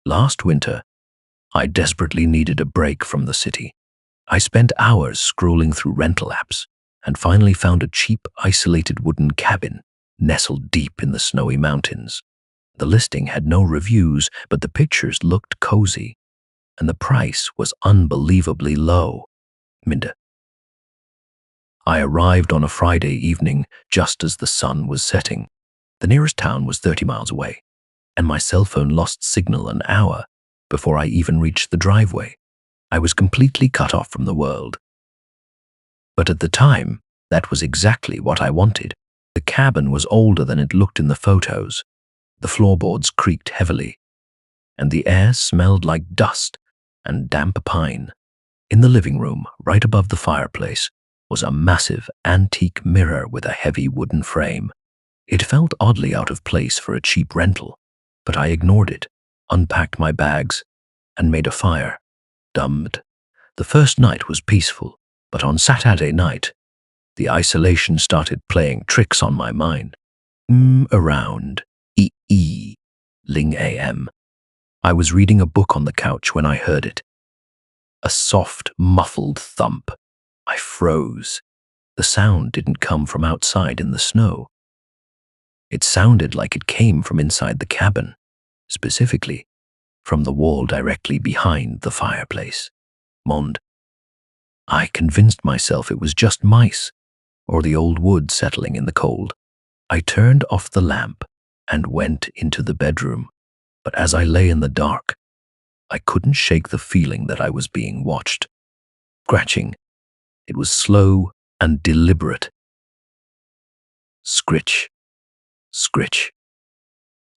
Last winter, I desperately needed a break from the city. I spent hours scrolling through rental apps and finally found a cheap, isolated wooden cabin nestled deep in the snowy mountains. The listing had no reviews, but the pictures looked cozy, and the price was unbelievably low. Minda. I arrived on a Friday evening just as the sun was setting. The nearest town was 30 miles away, and my cell phone lost signal an hour before I even reached the driveway. I was completely cut off from the world. But at the time, that was exactly what I wanted. The cabin was older than it looked in the photos. The floorboards creaked heavily, and the air smelled like dust and damp pine. In the living room, right above the fireplace, was a massive antique mirror with a heavy wooden frame. It felt oddly out of place for a cheap rental, but I ignored it, unpacked my bags, and made a fire. The first night was peaceful, but on Saturday night, the isolation started playing tricks on my mind. Around Ling AM. I was reading a book on the couch when I heard it. A soft, muffled thump. I froze. The sound didn't come from outside in the snow. It sounded like it came from inside the cabin, specifically from the wall directly behind the fireplace. I convinced myself it was just mice or the old wood settling in the cold. I turned off the lamp and went into the bedroom, but as I lay in the dark, I couldn't shake the feeling that I was being watched. Scratching. It was slow and deliberate. Scritch, scritch,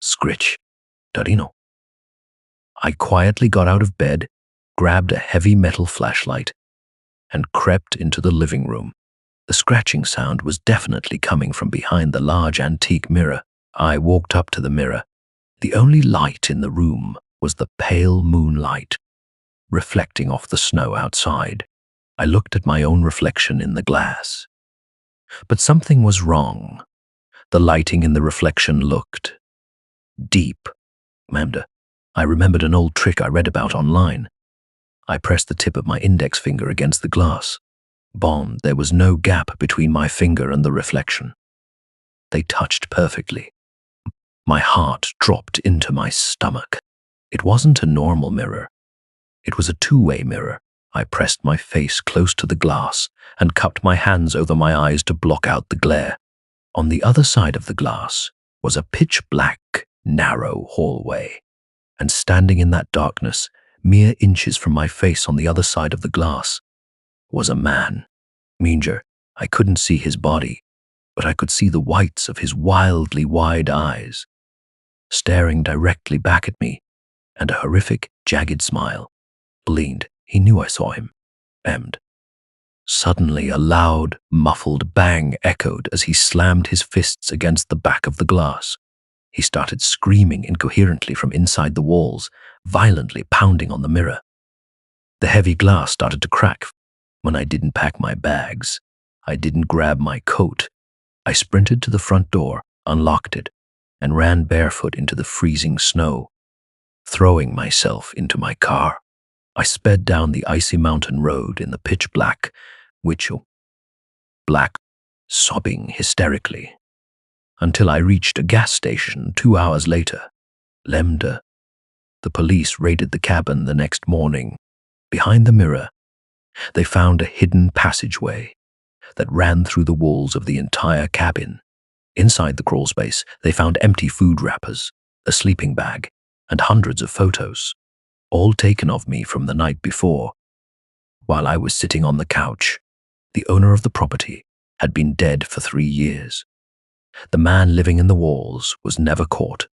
scritch. Darino. I quietly got out of bed, grabbed a heavy metal flashlight, and crept into the living room. The scratching sound was definitely coming from behind the large antique mirror. I walked up to the mirror. The only light in the room was the pale moonlight, reflecting off the snow outside. I looked at my own reflection in the glass. But something was wrong. The lighting in the reflection looked deep. I remembered an old trick I read about online. I pressed the tip of my index finger against the glass. There was no gap between my finger and the reflection. They touched perfectly. My heart dropped into my stomach. It wasn't a normal mirror. It was a two-way mirror. I pressed my face close to the glass and cupped my hands over my eyes to block out the glare. On the other side of the glass was a pitch-black, narrow hallway. And standing in that darkness, mere inches from my face on the other side of the glass, was a man. I couldn't see his body, but I could see the whites of his wildly wide eyes, staring directly back at me, and a horrific, jagged smile. He knew I saw him. Suddenly, a loud, muffled bang echoed as he slammed his fists against the back of the glass. He started screaming incoherently from inside the walls, violently pounding on the mirror. The heavy glass started to crack. When I didn't pack my bags, I didn't grab my coat. I sprinted to the front door, unlocked it, and ran barefoot into the freezing snow, throwing myself into my car. I sped down the icy mountain road in the pitch black, sobbing hysterically, until I reached a gas station 2 hours later. The police raided the cabin the next morning. Behind the mirror, they found a hidden passageway that ran through the walls of the entire cabin. Inside the crawl space, they found empty food wrappers, a sleeping bag, and hundreds of photos, all taken of me from the night before. While I was sitting on the couch, the owner of the property had been dead for 3 years. The man living in the walls was never caught,